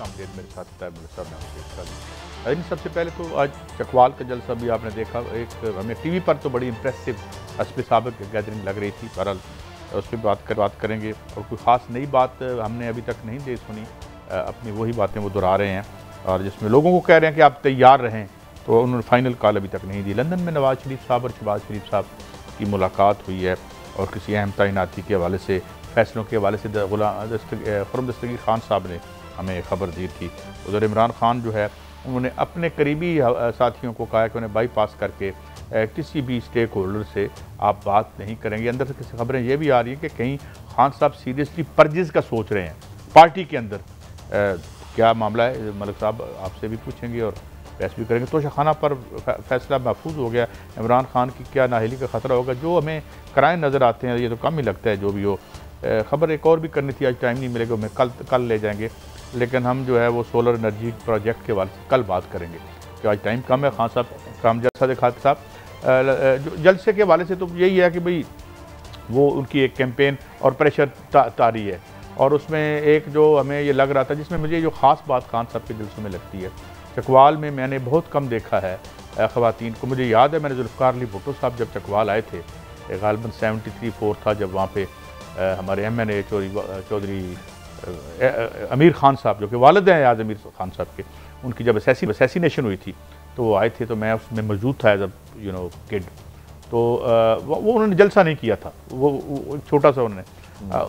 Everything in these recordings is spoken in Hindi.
आमदेद मेरे साथ तैयब साहब ने। इन सबसे पहले तो आज चकवाल का जलसा भी आपने देखा, एक हमें टीवी पर तो बड़ी इंप्रेसिव हस्ब साबिक गैदरिंग लग रही थी। बहरहाल उस पर बात करेंगे और कोई ख़ास नई बात हमने अभी तक नहीं दे सुनी, अपनी वही बातें वो दोहरा रहे हैं और जिसमें लोगों को कह रहे हैं कि आप तैयार रहें, तो उन्होंने फाइनल कॉल अभी तक नहीं दी। लंदन में नवाज़ शरीफ साहब और शहबाज शरीफ साहब की मुलाकात हुई है और किसी अहम तैनाती के हवाले से, फैसलों के हवाले से खुर्रम दस्तगीर खान साहब ने हमें खबर दी थी। उधर इमरान खान जो है उन्होंने अपने करीबी साथियों को कहा कि उन्हें बाईपास करके किसी भी स्टेक होल्डर से आप बात नहीं करेंगे। अंदर से किसी खबरें ये भी आ रही हैं कि कहीं खान साहब सीरियसली परचेज़ का सोच रहे हैं पार्टी के अंदर। क्या मामला है मलिक साहब, आपसे भी पूछेंगे और बहस भी करेंगे। तोशाखाना पर फैसला महफूज हो गया, इमरान खान की क्या नाअहली का ख़तरा होगा? जो हमें क्राइम नज़र आते हैं ये तो कम ही लगता है। जो भी हो, ख़बर एक और भी करनी थी, आज टाइम नहीं मिलेगा, हमें कल ले जाएंगे, लेकिन हम जो है वो सोलर एनर्जी प्रोजेक्ट के हवाले से कल बात करेंगे कि आज टाइम कम है। खान साहब काम जलसा दिखाते साहब जलसे के हवाले से तो यही है कि भाई वो उनकी एक कैंपेन और प्रेशर तारी है और उसमें एक जो हमें ये लग रहा था, जिसमें मुझे जो ख़ास बात खान साहब के जलसों में लगती है, चकवाल में मैंने बहुत कम देखा है ख़वातीन को। मुझे याद है मैंने जुल्फ़िकार अली भुट्टो साहब जब चकवाल आए थे, गालिबन 73-4 था जब वहाँ पे हमारे MNA चौधरी अमीर खान साहब जो कि वालिद हैं एयाज अमीर खान साहब के, उनकी जब असैसिनेशन हुई थी तो वो आए थे, तो मैं उसमें मौजूद था एज अ किड। तो वो उन्होंने जलसा नहीं किया था, वो छोटा सा उन्होंने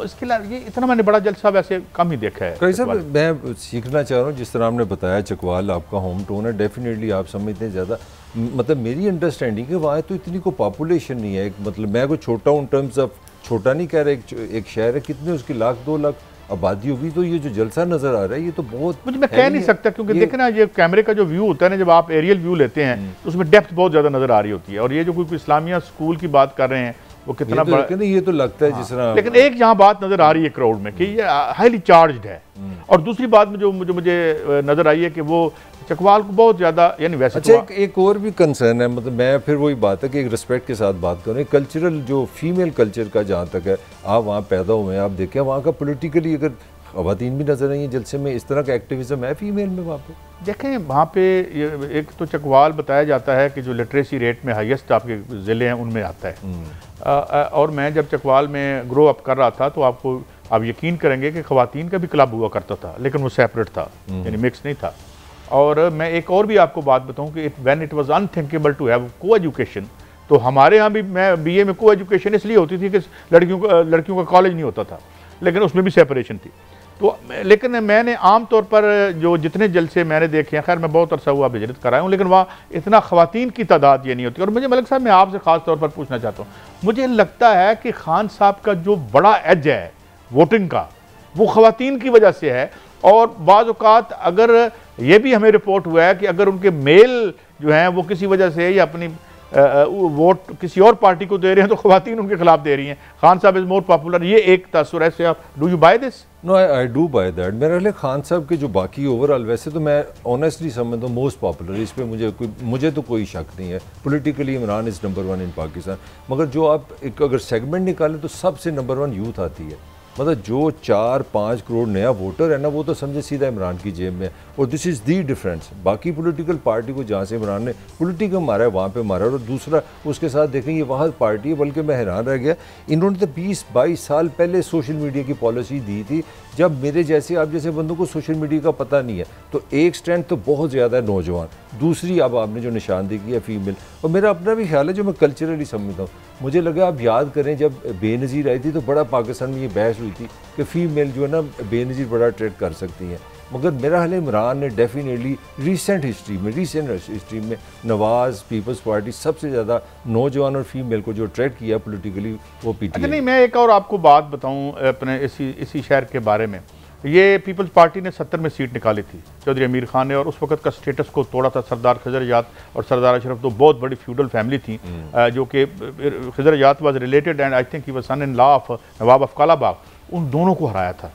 इसके अलावा ये इतना मैंने बड़ा जलसा वैसे कम ही देखा है। कई साहब मैं सीखना चाह रहा हूँ, जिस तरह आपने बताया चकवाल आपका होम टाउन है, डेफिनेटली आप समझते हैं ज़्यादा, मतलब मेरी अंडरस्टैंडिंग है वहाँ तो इतनी को पॉपुलेशन नहीं है। मतलब मैं कोई छोटा हूँ टर्म्स ऑफ, छोटा नहीं कह रहा, एक शहर है, कितने उसकी 1-2 लाख आबादी होगी, तो ये जो जलसा नजर आ रहा है ये तो बहुत मुझे मैं कह नहीं सकता, क्योंकि देखें ना ये कैमरे का जो व्यू होता है ना, जब आप एरियल व्यू लेते हैं तो उसमें डेप्थ बहुत ज़्यादा नजर आ रही होती है। और ये जो कोई इस्लामिया स्कूल की बात कर रहे हैं वो कितना बड़ा, ये तो लगता है जिस तरह, लेकिन एक यहाँ बात नजर आ रही है क्राउड में कि ये हाईली चार्ज्ड है। और दूसरी बात में जो मुझे नजर आई है कि वो चकवाल को बहुत ज़्यादा, यानी वैसे अच्छा एक और भी कंसर्न है, मतलब मैं फिर वही बात है कि एक रिस्पेक्ट के साथ बात करें, कल्चरल जो फीमेल कल्चर का जहाँ तक है, आप वहाँ पैदा हुए हैं, आप देखें वहाँ का पॉलिटिकली अगर ख़वातीन भी नजर आई है जलसे में, इस तरह का एक्टिविज्म है फीमेल में वहाँ पे? देखें वहाँ पे एक तो चकवाल बताया जाता है कि जो लिटरेसी रेट में हाईएस्ट आपके ज़िले हैं उनमें आता है। और मैं जब चकवाल में ग्रो अप कर रहा था तो आप यकीन करेंगे कि ख़वातीन का भी क्लब हुआ करता था, लेकिन वो सेपरेट था, यानी मिक्स नहीं था। और मैं एक और भी आपको बात बताऊँ कि when it was unthinkable to have coeducation, तो हमारे यहाँ भी मैं BA में को एजुकेशन इसलिए होती थी कि लड़कियों का कॉलेज नहीं होता था, लेकिन उसमें भी सेपरेशन थी। तो लेकिन मैंने आम तौर पर जो जितने जलसे मैंने देखे हैं, खैर मैं बहुत अरसा हुआ हिजरत कराया हूँ, लेकिन वहाँ इतना ख़वातीन की तादाद ये नहीं होती। और मुझे मलिक साहब मैं आपसे ख़ास तौर पर पूछना चाहता हूँ, मुझे लगता है कि खान साहब का जो बड़ा एज है वोटिंग का, वो ख़वातीन की वजह से है। और बाज़ औक़ात अगर ये भी हमें रिपोर्ट हुआ है कि अगर उनके मेल जो हैं वो किसी वजह से या अपनी वोट किसी और पार्टी को दे रहे हैं तो ख़वातीन उनके खिलाफ दे रही हैं, खान साहब इज़ मोर पॉपुलर, ये एक तासुर है। आप do you buy this? No, I do buy that. मेरे ख्याल खान साहब के जो बाकी ओवरऑल, वैसे तो मैं ऑनेस्टली समझता हूँ मोस्ट पॉपुलर, इस पर मुझे तो कोई शक नहीं है। पॉलिटिकली इमरान इज़ नंबर 1 इन पाकिस्तान, मगर जो आप एक अगर सेगमेंट निकालें तो सबसे नंबर 1 यूथ आती है। मतलब जो 4-5 करोड़ नया वोटर है ना, वो तो समझे सीधा इमरान की जेब में। और दिस इज़ दी डिफरेंस। बाकी पॉलिटिकल पार्टी को जहाँ से इमरान ने पॉलिटिकल मारा है वहाँ पे मारा है। और दूसरा उसके साथ देखें ये वहाँ पार्टी है, बल्कि मैं हैरान रह गया, इन्होंने तो 20-22 साल पहले सोशल मीडिया की पॉलिसी दी थी, जब मेरे जैसे आप जैसे बंदों को सोशल मीडिया का पता नहीं है। तो एक स्ट्रेंथ तो बहुत ज़्यादा है नौजवान, दूसरी अब आपने जो निशानदेही की है फीमेल। और मेरा अपना भी ख्याल है जो मैं कल्चरली समझता हूँ, मुझे लगा आप याद करें जब बेनज़ीर आई थी तो बड़ा पाकिस्तान में ये बहस हुई थी कि फ़ीमेल जो है ना बेनज़ीर बड़ा ट्रेड कर सकती हैं। मगर मेरा ख्याल है इमरान ने डेफिनेटली रीसेंट हिस्ट्री में नवाज़ पीपल्स पार्टी सबसे ज़्यादा नौजवान और फीमेल को जो ट्रेड किया पॉलिटिकली वो PTI। नहीं, मैं एक और आपको बात बताऊं अपने इसी शहर के बारे में। ये पीपल्स पार्टी ने 70 में सीट निकाली थी चौधरी अमीर खान ने, और उस वक्त का स्टेटस को तोड़ा था। सरदार खिजर यात और सरदार अशरफ तो बहुत बड़ी फ्यूडल फैमिली थी, जो कि Khizar Hayat was related and I think he was son in law of Nawab of Kalabagh. उन दोनों को हराया था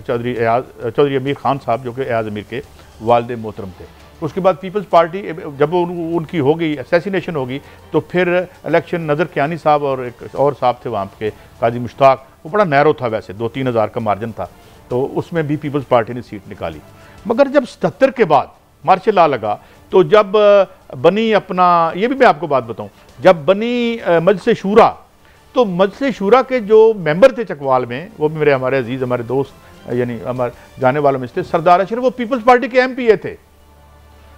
चौधरी अमीर खान साहब, जो कि एयाज अमीर के वालिद मोहतरम थे। उसके बाद पीपल्स पार्टी जब उनकी हो गई, असैसिनेशन हो गई, तो फिर इलेक्शन नज़र कियानी साहब और एक और साहब थे वहाँ के काजी मुश्ताक, वो बड़ा नैरो था, वैसे 2-3 हज़ार का मार्जिन था। तो उसमें भी पीपल्स पार्टी ने सीट निकाली। मगर जब 77 के बाद मार्शल लॉ लगा, तो जब बनी अपना, ये भी मैं आपको बात बताऊं, जब बनी मजलिस शूरा, तो मजलिस शूरा के जो मेंबर थे चकवाल में, वो भी हमारे अजीज, हमारे दोस्त, यानी हमारे जाने वालों में से सरदार अशरफ, वो पीपल्स पार्टी के एमपीए थे।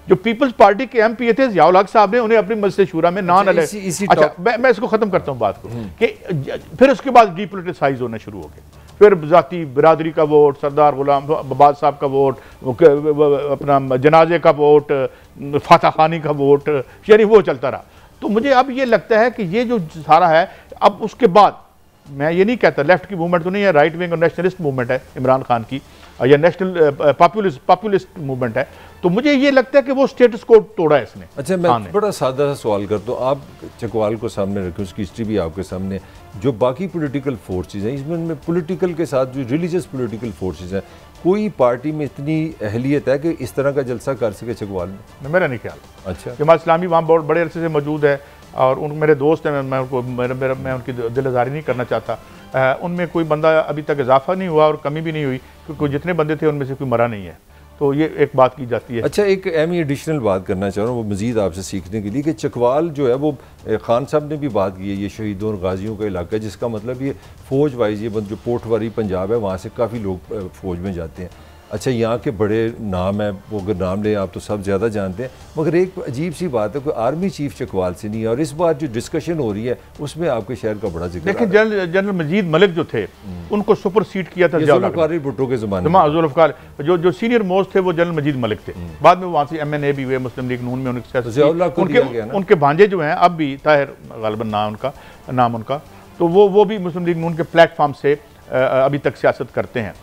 जो पीपल्स पार्टी के एमपीए थे, ज़ियाउल हक साहब ने उन्हें अपनी मजलिस शूरा में नॉन अलग। अच्छा, मैं इसको खत्म करता हूँ बात को कि फिर उसके बाद डीपोलिटिसाइज होना शुरू हो गए। फिर जाती बिरादरी का वोट, सरदार गुलाम अब्बास साहब का वोट, अपना जनाजे का वोट, फातह खानी का वोट, यानी वो चलता रहा। तो मुझे अब ये लगता है कि ये जो सारा है, अब उसके बाद मैं ये नहीं कहता लेफ्ट की मूवमेंट तो नहीं है, राइट विंग और नेशनलिस्ट मूवमेंट है इमरान खान की, या नेशनल पॉपुलिस्ट मूवमेंट है, तो मुझे ये लगता है कि वो स्टेटस को तोड़ा है इसने। अच्छा, मैं बड़ा सादा सा सवाल करता हूँ, आप चकवाल को सामने रखें, उसकी हिस्ट्री भी आपके सामने, जो बाकी पॉलिटिकल फोर्सेस हैं, इसमें पॉलिटिकल के साथ जो रिलीजियस पॉलिटिकल फोर्सेस हैं, कोई पार्टी में इतनी अहलियत है कि इस तरह का जलसा कर सके चकवाल में? मेरा नहीं ख्याल। अच्छा, जमात इस्लामी वहाँ बहुत बड़े अरसे से मौजूद है, और उन मेरे दोस्त हैं, मैं उनको मैं उनकी दिलआज़ारी नहीं करना चाहता। उनमें कोई बंदा अभी तक इजाफा नहीं हुआ और कमी भी नहीं हुई, क्योंकि जितने बंदे थे उनमें से कोई मरा नहीं है, तो ये एक बात की जाती है। अच्छा, एक अहम एडिशनल बात करना चाह रहा हूँ, वो मज़ीद आपसे सीखने के लिए, कि चकवाल जो है वो खान साहब ने भी बात की है, ये शहीदों और गाजियों का इलाका है, जिसका मतलब ये फ़ौज वाइज, ये जो पोटवारी पंजाब है, वहाँ से काफ़ी लोग फ़ौज में जाते हैं। अच्छा, यहाँ के बड़े नाम है, वो अगर नाम लें आप तो सब ज़्यादा जानते हैं, मगर एक अजीब सी बात है, कोई आर्मी चीफ चकवाल से नहीं है, और इस बार जो डिस्कशन हो रही है उसमें आपके शहर का बड़ा जिक्र। लेकिन जनरल मजीद मलिक जो थे, उनको सुपरसीड किया था ज़ुल्फ़िकार भुट्टो के ज़माने में। ज़ुल्फ़िकार जो सीनियर मोस्ट थे वो जनरल मजीद मलिक थे, बाद में वहाँ से MNA भी हुए, मुस्लिम लीग नून में उनके भांजे जो हैं, अब भी ताहिर गालिबन नाम उनका, तो वो भी मुस्लिम लीग नून के प्लेटफॉर्म से अभी तक सियासत करते हैं।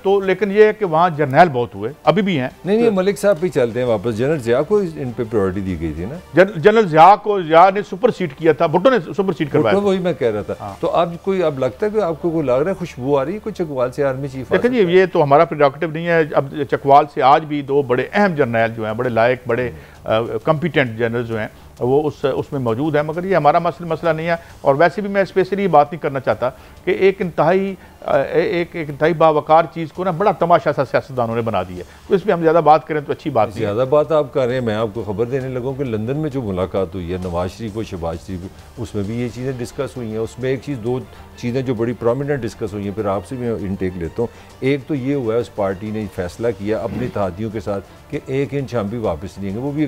तो लेकिन ये है कि वहाँ जर्नैल बहुत हुए, अभी भी हैं। नहीं, मलिक साहब भी चलते हैं वापस। जनरल ज़िया को इन पे प्रायोरिटी दी गई थी ना, जनरल ज़िया ने सुपरसीड किया था, भुट्टो ने सुपरसीड करवाया, वही मैं कह रहा था। हाँ। तो अब लगता है कि आपको कोई लग रहा है, खुशबू आ रही है कोई चकवाल से आर्मी चीफ? देखिए जी, ये तो हमारा प्रेरोगेटिव नहीं है। अब चकवाल से आज भी दो बड़े अहम जर्नैल जो हैं, बड़े लायक, बड़े कॉम्पिटेंट जनरल जो हैं, वो उसमें मौजूद है, मगर ये हमारा मसला नहीं है। और वैसे भी मैं स्पेशली ये बात नहीं करना चाहता कि एक इंतहाई बावकार चीज़ को ना बड़ा तमाशा सा सियासतदानों ने बना दिया, तो इस पर हम ज़्यादा बात करें तो अच्छी बात नहीं। ज़्यादा बात आप कर रहे हैं, मैं आपको खबर देने लगा कि लंदन में जो मुलाकात हुई है नवाज शरीफ और शहबाज शरीफ, उसमें भी ये चीज़ें डिस्कस हुई हैं। उसमें एक चीज़, दो चीज़ें जो बड़ी प्रोमिनेंट डिस्कस हुई हैं, फिर आपसे मैं इनटेक लेता हूँ। एक तो ये हुआ है, उस पार्टी ने फैसला किया अपने इत्तेहादियों के साथ कि 1 इंच हम भी वापस नहीं आएंगे। वो भी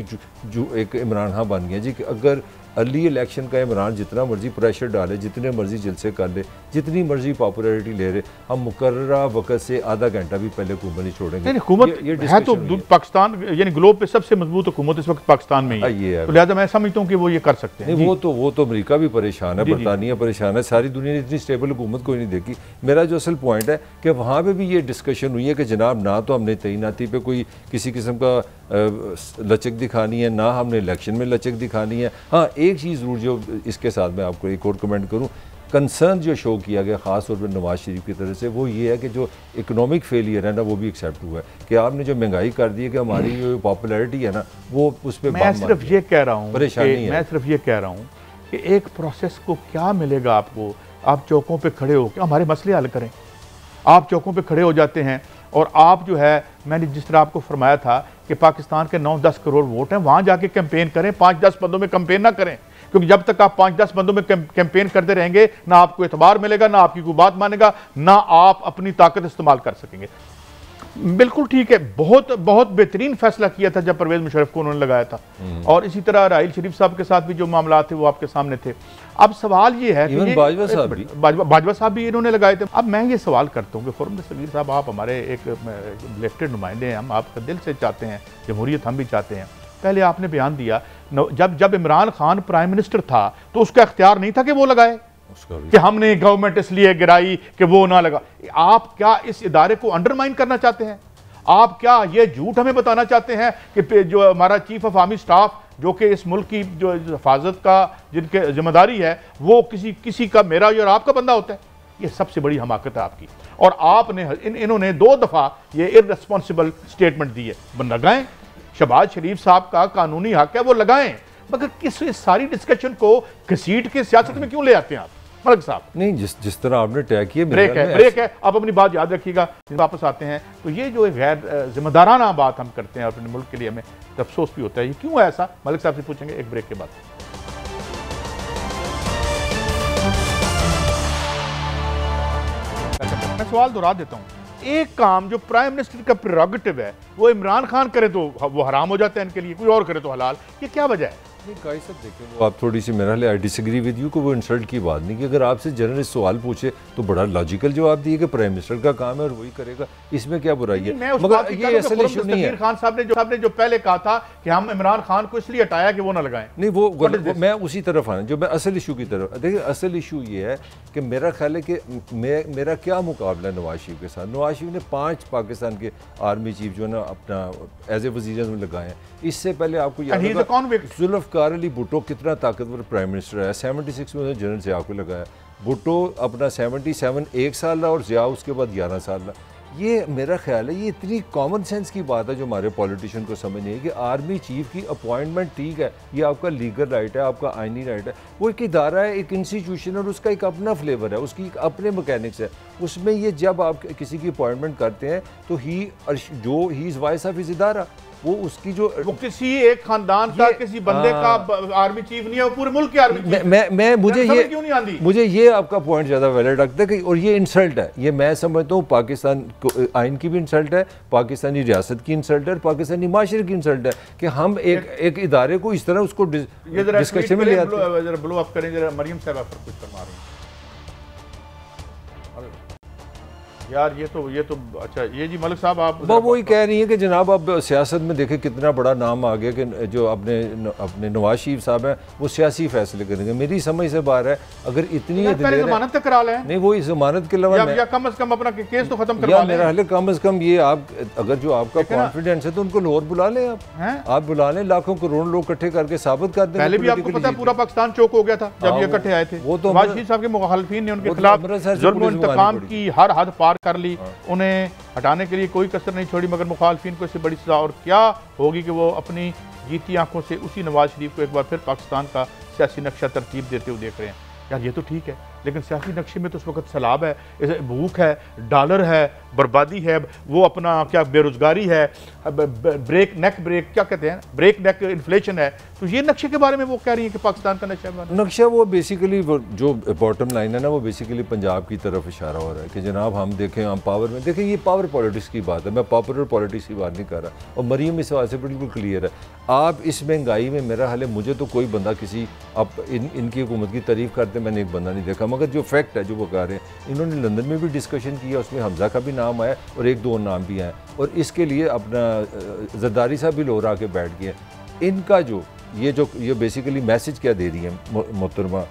एक इमरान खान बन गया जी, कि अगर अर्ली इलेक्शन का इमरान जितना मर्जी प्रेशर डाले, जितने मर्जी जलसे कर ले, जितनी मर्जी पॉपुलैरिटी ले रहे, हम मुकर्ररा वक्त से आधा घंटा भी पहले हुकूमत नहीं छोड़ेंगे। हुकूमत है तो पाकिस्तान, यानी ग्लोब पे सबसे मजबूत हुकूमत इस वक्त पाकिस्तान में ही है, तो लिहाजा मैं समझता हूँ कि वो ये कर सकते हैं। वो तो अमेरिका भी परेशान है, बरतानिया परेशान है, सारी दुनिया ने इतनी स्टेबल हुकूमत कोई नहीं देखी। मेरा जो असल पॉइंट है कि वहाँ पर भी ये डिस्कशन हुई है कि जनाब, ना तो हमने तैनाती पे कोई किसी किस्म का लचक दिखानी है, ना हमने इलेक्शन में लचक दिखानी है। हाँ, एक चीज़ ज़रूर जो इसके साथ मैं आपको एक और कमेंट करूँ, कंसर्न जो शो किया गया ख़ास तौर पर नवाज शरीफ की तरफ से, वो ये है कि जो इकोनॉमिक फेलियर है ना, वो भी एक्सेप्ट हुआ है कि आपने जो महंगाई कर दी है, कि हमारी जो पॉपुलैरिटी है ना, वो उस पर मैं सिर्फ ये कह रहा हूँ, परेशानी कि एक प्रोसेस को क्या मिलेगा आपको, आप चौकों पर खड़े होकर हमारे मसले हल करें। आप चौकों पर खड़े हो जाते हैं और आप जो है, मैंने जिस तरह आपको फरमाया था कि पाकिस्तान के 9-10 करोड़ वोट हैं, वहाँ जाके कैंपेन करें, 5-10 बंदों में कैंपेन ना करें, क्योंकि जब तक आप 5-10 बंदों में कैंपेन करते रहेंगे, ना आपको एतबार मिलेगा, ना आपकी कोई बात मानेगा, ना आप अपनी ताकत इस्तेमाल कर सकेंगे। बिल्कुल ठीक है, बहुत बहुत बेहतरीन फैसला किया था जब परवेज मुशर्रफ को उन्होंने लगाया था, और इसी तरह राहिल शरीफ साहब के साथ भी जो मामला थे वो आपके सामने थे। अब सवाल ये है कि बाजवा साहब भी इन्होंने लगाए थे। अब मैं ये सवाल करता हूँ कि फॉरम सगीर साहब, आप हमारे एक इलेक्टेड नुमाइंदे हैं, हम आपका दिल से चाहते हैं जमहूरियत, हम भी चाहते हैं। पहले आपने बयान दिया जब इमरान खान प्राइम मिनिस्टर था तो उसका इख्तियार नहीं था कि वो लगाए, कि हमने गवर्नमेंट इसलिए गिराई कि वो ना लगा। आप क्या इस इदारे को अंडरमाइन करना चाहते हैं? आप क्या ये झूठ हमें बताना चाहते हैं कि जो हमारा चीफ ऑफ आर्मी स्टाफ, जो कि इस मुल्क की जो हिफाजत का जिनके जिम्मेदारी है, वो किसी का, मेरा और आपका बंदा होता है? ये सबसे बड़ी हमाकत है आपकी। और आपने इन्होंने 2 दफ़ा ये इररिस्पॉन्सिबल स्टेटमेंट दी है। लगाएं, शहबाज शरीफ साहब का कानूनी हक है, वो लगाएं, मगर किस सारी डिस्कशन को घसीट के सियासत में क्यों ले आते हैं आप? मलिक साहब? नहीं, जिस तरह आपने तय किया, ब्रेक है। आप अपनी बात याद रखिएगा, वापस आते हैं। तो ये जो गैर जिम्मेदाराना बात हम करते हैं अपने मुल्क के लिए, हमें अफसोस भी होता है। ये क्यों है ऐसा? मलिक साहब से पूछेंगे एक ब्रेक के बाद। मैं सवाल दोहरा देता हूं। एक काम जो प्राइम मिनिस्टर का प्रेरोगेटिव है वो इमरान खान करे तो वो हराम हो जाता है इनके लिए, कोई और करे तो हलाल। ये क्या वजह है? काई साहब देखें, वो आप थोड़ी सी मेरा आई डिसएग्री विद यू को वो इंसल्ट की बात नहीं कि अगर आपसे जर्नलिस्ट सवाल पूछे तो बड़ा लॉजिकल जवाब दिए कि प्राइम मिनिस्टर का काम है और वही करेगा, इसमें क्या बुराई है? मगर ये असल इशू नहीं है। खान साहब ने जो पहले कहा था कि हम इमरान खान को इसलिए हटाया कि वो ना लगाएं, नहीं वो मैं उसी तरफ आना, जो मैं असल इशू की तरफ। देखिए असल इशू ये है कि मेरा ख्याल है कि मेरा क्या मुकाबला नवाज शरीफ के साथ। नवाज शरीफ ने 5 पाकिस्तान के आर्मी चीफ जो है ना अपना एज ए वज़ीर में लगाए हैं। इससे पहले आपको याद होगा जुल्फ़िकार अली भुट्टो कितना ताकतवर प्राइम मिनिस्टर है। 76 में जनरल ज़िया को लगाया। भुट्टो अपना 77 1 साल रहा और ज़िया उसके बाद 11 साल रहा। ये मेरा ख्याल है ये इतनी कॉमन सेंस की बात है जो हमारे पॉलिटिशियन को समझ नहीं है कि आर्मी चीफ की अपॉइंटमेंट ठीक है, ये आपका लीगल राइट है, आपका आइनी राइट है। वो एक इदारा है, एक इंस्टीट्यूशन है और उसका एक अपना फ्लेवर है, उसकी अपने मैकेनिक्स है। उसमें ये जब आप किसी की अपॉइंटमेंट करते हैं तो ही इज़ वाइस ऑफ इस इदारा, वो उसकी जो वो किसी एक खानदान का किसी बंदे का आर्मी चीफ नहीं है, वो पूरे मुल्क के आर्मी चीफ। मैं मुझे ये आपका पॉइंट ज्यादा वैलिड लगता है कि और ये इंसल्ट है। ये मैं समझता हूँ पाकिस्तान आइन की भी इंसल्ट है, पाकिस्तानी रियासत की इंसल्ट है, पाकिस्तानी माशरे की इंसल्ट है कि हम एक इदारे को इस तरह उसको डिस्कशन में ले आते हैं। जरा ब्लो अप करें जरा, मरियम साहब पर कुछ फरमा रही हैं यार। ये तो अच्छा, ये जी मलिक साहब आप वही कह रही है कि जनाब आप सियासत में देखें कितना बड़ा नाम आ गया कि जो अपने नवाज शरीफ साहब हैं वो सियासी फैसले करेंगे। मेरी समझ से बाहर है, अगर इतनी जमानत तक करा लें। नहीं, वो इस जमानत के अलावा या कम से कम अपना केस तो खत्म करवा लें। मेरा हाल कम से कम ये आप अगर जो आपका कॉन्फिडेंस है तो उनको लाहौर बुला लें, आप बुला लें, लाखों करोड़ों लोग इकट्ठे करके साबित कर दें। पहले भी आपको पता है पूरा पाकिस्तान चौक हो गया था जब ये इकट्ठे आए थे। वो तो नवाज शरीफ साहब के मुखालिफिन ने उनके खिलाफ जुल्म इंतकाम की हर हद पार कर ली, उन्हें हटाने के लिए कोई कसर नहीं छोड़ी, मगर मुखालफिन को इससे बड़ी सजा और क्या होगी कि वो अपनी जीती आंखों से उसी नवाज शरीफ को एक बार फिर पाकिस्तान का सियासी नक्शा तरतीब देते हुए देख रहे हैं। यार ये तो ठीक है, लेकिन सियासी नक्शे में तो उस वक्त सैलाब है, भूख है, डॉलर है, बर्बादी है, वो अपना क्या बेरोजगारी है, ब्रेक क्या कहते हैं, ब्रेक नेक इन्फ्लेशन है। तो ये नक्शे के बारे में वो कह रही है कि पाकिस्तान का नक्शा वो बेसिकली जो बॉटम लाइन है ना, वो बेसिकली पंजाब की तरफ इशारा हो रहा है कि जनाब हम देखें, हम पावर में देखें। ये पावर पॉलिटिक्स की बात है, मैं पॉपुलर पॉलिटिक्स की बात नहीं कर रहा। और मरीम इस बात से बिल्कुल क्लियर है। आप इस महंगाई में मेरा हाल है, मुझे तो कोई बंदा किसी आप इनकी हुकूमत की तारीफ करते मैंने एक बंदा नहीं देखा, मगर जो फैक्ट है जो वो कह रहे हैं, इन्होंने लंदन में भी डिस्कशन किया, उसमें हमजा का भी नाम आया और 1-2 नाम भी आए और इसके लिए अपना जरदारी साहब भी लोग आके बैठ गए। इनका जो ये बेसिकली मैसेज क्या दे रही है मोहतरमा,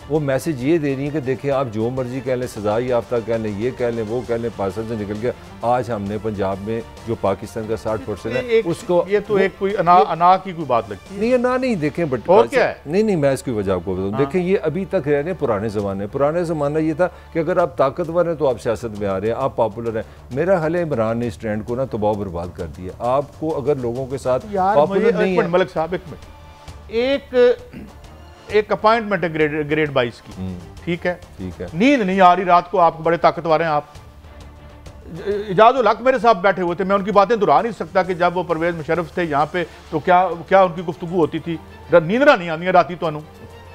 वो मैसेज ये दे रही है कि देखिए आप जो मर्जी कह लें, सजा याफ्ता कह लें, ये कह लें, वो कह लें, पाकिस्तान से निकल गया। आज हमने पंजाब में जो पाकिस्तान का 60% है उसको, ये तो एक कोई अना की कोई बात लगती है। नहीं, अना नहीं, देखें बट और क्या है? नहीं, मैं इसकी वजह आपको बताऊँ। देखें ये अभी तक रह रहे पुराने ज़माना ये था कि अगर आप ताकतवर हैं तो आप सियासत में आ रहे हैं, आप पॉपुलर हैं। मेरा हाल है इमरान ने इस ट्रेंड को ना तबाह बर्बाद कर दिया। आपको अगर लोगों के साथ पॉपुलर नहीं है। मलिक साहब एक अपॉइंटमेंट है ग्रेड 22 की, ठीक है, नींद नहीं आ रही रात को, आप बड़े ताकतवर हैं। आप इजाजुल हक मेरे साथ बैठे हुए थे, मैं उनकी बातें दोहरा नहीं सकता कि जब वो परवेज मुशर्रफ थे यहाँ पे तो क्या उनकी गुफ्तगू होती थी। नींदरा नहीं आती राती तुहानू।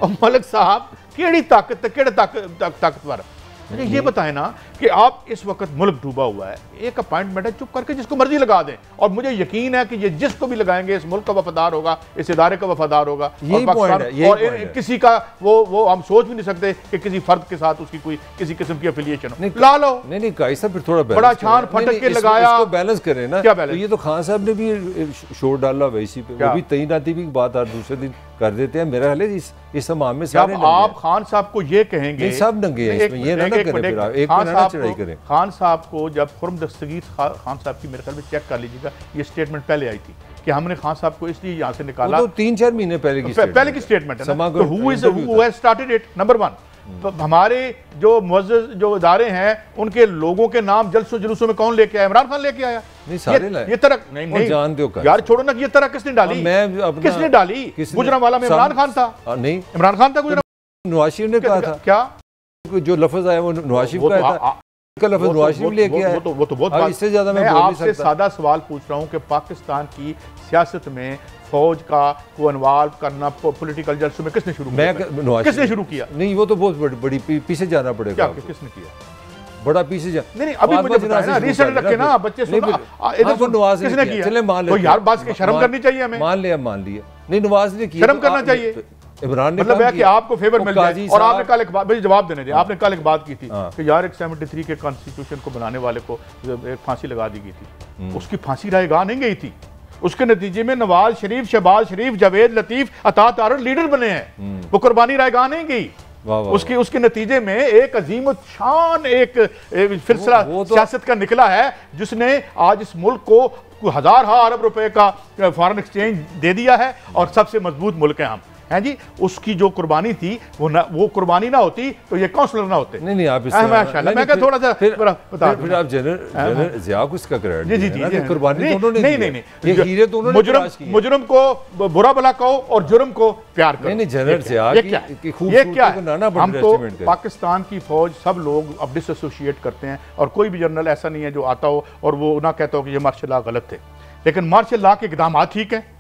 और मलिक साहब केड़ी ताकत केड़े ताकतवर, मुझे ये बताएं ना कि आप इस वक्त मुल्क डूबा हुआ है, एक अपॉइंटमेंट है, चुप करके जिसको मर्जी लगा दें, और मुझे यकीन है कि ये जिसको भी लगाएंगे इस मुल्क का वफादार होगा, इस इदारे का वफादार होगा। और किसी का वो हम सोच भी नहीं सकते कि किसी फर्द के साथ उसकी कोई किसी किस्म की एफिलिएशन हो। ला लो। नहीं कैसा फिर थोड़ा बड़ा छान फटक के लगाया, बैलेंस करें ना। क्या बैलेंस? ये तो खान साहब ने भी शोर डाला वैसी पे, वो भी तैनाती भी बात हर दूसरे दिन कर देते हैं। मेरा हाल है इस तमाम में सारे आप खान साहब को ये कहेंगे, सब नंगे हैं इसमें, ये ना करें, खान साहब को जब खुर्म दस्तगीर खान साहब की मेरे ख्याल में चेक कर लीजिएगा, ये स्टेटमेंट पहले आई थी कि हमने खान साहब को इसलिए यहाँ से निकाला। तो 3-4 महीने पहले की स्टेटमेंट है ना। तो who has started it, number 1। हमारे जो मुअज़्ज़ज़ जो इदारे हैं उनके लोगों के नाम जलसों जुलूसों में कौन लेके आया? इमरान खान लेके आया। नहीं, सारे ये तरह नहीं जान दो यार, छोड़ो ना। ये तरह किसने डाली? किसने डाली? गुजरांवाला में इमरान खान था। नहीं, इमरान खान था। गुजरांवाला नवाज शरीफ ने कहा था। क्या जो लफ्ज आया वो नवाज शरीफ का था, का लफ्ज नवाज शरीफ लेके आया। वो तो बहुत इससे ज्यादा मैं आपसे सादा सवाल पूछ रहा हूँ कि पाकिस्तान की सियासत में फौज को इन्वॉल्व करना पॉलिटिकल जलसों में किसने शुरू किया? किसने शुरू किया? नहीं, वो तो बहुत बड़ी पीछे जाना पड़ेगा। क्या किसने किया? बड़ा पीछे जा नहीं अभी मुझे बताया ना, रिसेंट रखे ना बच्चे सुनो इधर तो नवाज किसने किया? चले मान ले तो यार बात की शर्म करनी चाहिए हमें। मान लिया नहीं, नवाज ने किया, शर्म करना चाहिए। इमरान ने मतलब है कि आपको फेवर मिल जाए। और आपने कल एक बात, मुझे जवाब देने दे, आपने कल एक बात की थी कि यार एक 73 के कॉन्स्टिट्यूशन को बनाने वाले को एक फांसी लगा दी गई थी, उसकी फांसी रायगा नहीं गई थी। उसके नतीजे में नवाज शरीफ, शहबाज शरीफ, जावेद लतीफ, अता तारड़ लीडर बने हैं, वो कुर्बानी रायगा नहीं गई। उसके नतीजे में एक अजीम शान एक सिलसिला सियासत का निकला है, जिसने आज इस मुल्क को हजार अरब रुपए का फॉरेन एक्सचेंज दे दिया है और सबसे मजबूत मुल्क है हम हैं जी। उसकी जो कुर्बानी थी वो कुर्बानी ना होती तो ये काउंसलर ना होते। नहीं आप मैं क्या थोड़ा सा बता फिर आप जनरल ज़िया को इसका क्रेडिट जी कुर्बानी दोनों ने नहीं ये हीरे दोनों ने मुजरम को बुरा भला कहो और जुर्म को प्यार करो। नहीं जनरल ज़िया की ये क्या है? हम तो पाकिस्तान की फौज सब लोग अब डिसएसोसिएट करते हैं और कोई भी जनरल ऐसा नहीं है जो आता हो और वो ना कहता हो कि ये मार्शल लॉ गलत थे, लेकिन मार्शल लॉ के इक़दाम ठीक है।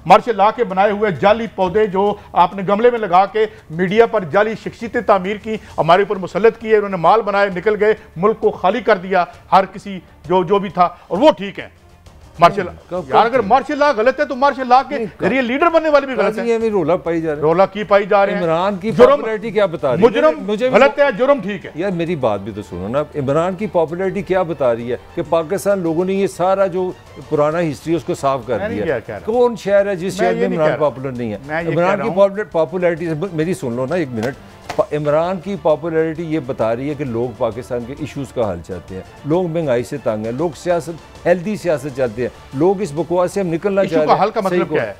मार्शल लॉ के बनाए हुए जाली पौधे जो आपने गमले में लगा के मीडिया पर जाली शख्सियतें तामीर की, हमारे ऊपर मुसल्लत किए, उन्होंने माल बनाए, निकल गए, मुल्क को खाली कर दिया हर किसी जो भी था, और वो ठीक है। मार्शल यार अगर मार्शल लॉ गलत है तो मार्शल लॉ के जरिए लीडर बनने वाले भी गलत है। रोला पाई जा रहे हैं, रोला की पाई जा रहे हैं। इमरान की पॉपुलैरिटी क्या बता रही है? मुजरम मुझे गलत है, जुर्म ठीक है। यार मेरी बात भी तो सुनो ना, इमरान की पॉपुलैरिटी क्या बता रही है कि पाकिस्तान लोगों ने ये सारा जो पुराना हिस्ट्री उसको साफ कर दिया। कौन शहर है जिस शहर में इमरान पॉपुलर नहीं है? इमरान की पॉपुलैरिटी मेरी सुन लो ना एक मिनट। इमरान की पॉपुलैरिटी ये बता रही है कि लोग पाकिस्तान के इश्यूज का हल चाहते हैं, लोग महंगाई से तंग हैं, लोग सियासत हेल्दी सियासत चाहते हैं, लोग इस बकवास से हम निकलना चाहते हैं। हल का मतलब क्या है?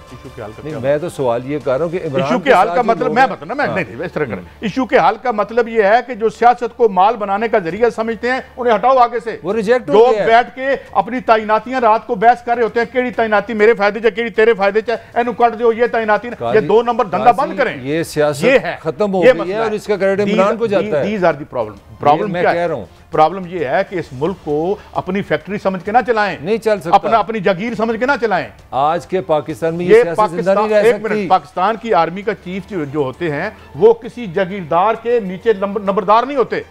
इशू के हल का नहीं, मैं तो सवाल ये कर रहा हूं कि इशू के हल का मतलब मैं बताना, मैं नहीं इस तरह करें। इशू के हल का मतलब ये है कि जो सियासत को माल बनाने का जरिया समझते हैं उन्हें हटाओ आगे से। वो रिजेक्ट जो बैठ के अपनी तैनातियां रात को बहस कर रहे होते हैं, केड़ी तैनाती मेरे फायदे च, केड़ी तेरे फायदे च, एनु कट दो, ये तैनाती, ये 2 नंबर धंधा बंद करें। ये सियासत खत्म हो गई है और इसका क्रेडिट इमरान को जाता है। दीज आर द प्रॉब्लम मैं कह रहा हूं। प्रॉब्लम ये है कि इस मुल्क को अपनी फैक्ट्री समझ के ना चलाएं, नहीं चल सकता, अपनी जागीर समझ के ना चलाएं। आज के पाकिस्तान में ये सियासत जिंदा नहीं रह सकती। पाकिस्तान की आर्मी का चीफ जो होते हैं वो किसी जागीरदार के नीचे नंबरदार नहीं होते।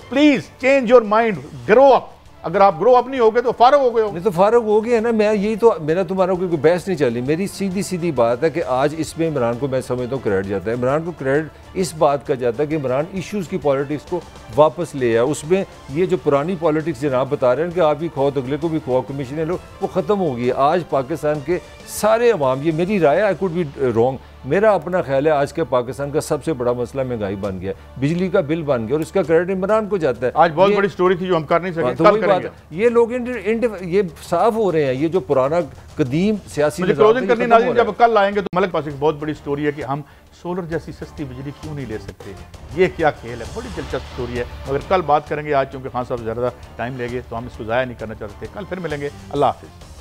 Please change your mind, grow up. अगर आप ग्रो अप नहीं होगे तो फारग हो गए हो। नहीं तो फारग हो गया ना। मैं यही तो, मेरा तुम्हारा कोई बहस नहीं चली, मेरी सीधी बात है कि आज इसमें इमरान को मैं समझता हूँ क्रेडिट जाता है। इमरान को क्रेडिट इस बात का जाता है कि इमरान इश्यूज़ की पॉलिटिक्स को वापस ले आया। उसमें ये जो पुरानी पॉलिटिक्स जनाब बता रहे हैं कि आप भी खाओ तो अगले को भी खाओ, कमीशन लो, वो ख़त्म हो गई है। आज पाकिस्तान के सारे अवाम, ये मेरी राय, आई कुड बी रॉन्ग, मेरा अपना ख्याल है आज के पाकिस्तान का सबसे बड़ा मसला महंगाई बन गया, बिजली का बिल बन गया और इसका क्रेडिट इमरान को जाता है। आज बहुत बड़ी स्टोरी थी जो हम कर नहीं सके, तो वही बात, ये लोग ये साफ हो रहे हैं। ये जो पुराना कदीम सियासी क्लोजिंग करनी नाज़रीन, जब कल आएंगे तो मलिक पास एक बहुत बड़ी स्टोरी है कि हम सोलर जैसी सस्ती बिजली क्यों नहीं ले सकते। ये क्या खेल है, बड़ी दिलचस्प स्टोरी है, मगर कल बात करेंगे। आज चूंकि खान साहब ज़्यादा टाइम लेंगे तो हम इसको ज़ाया नहीं करना चाहते। कल फिर मिलेंगे। अल्लाह हाफिज़।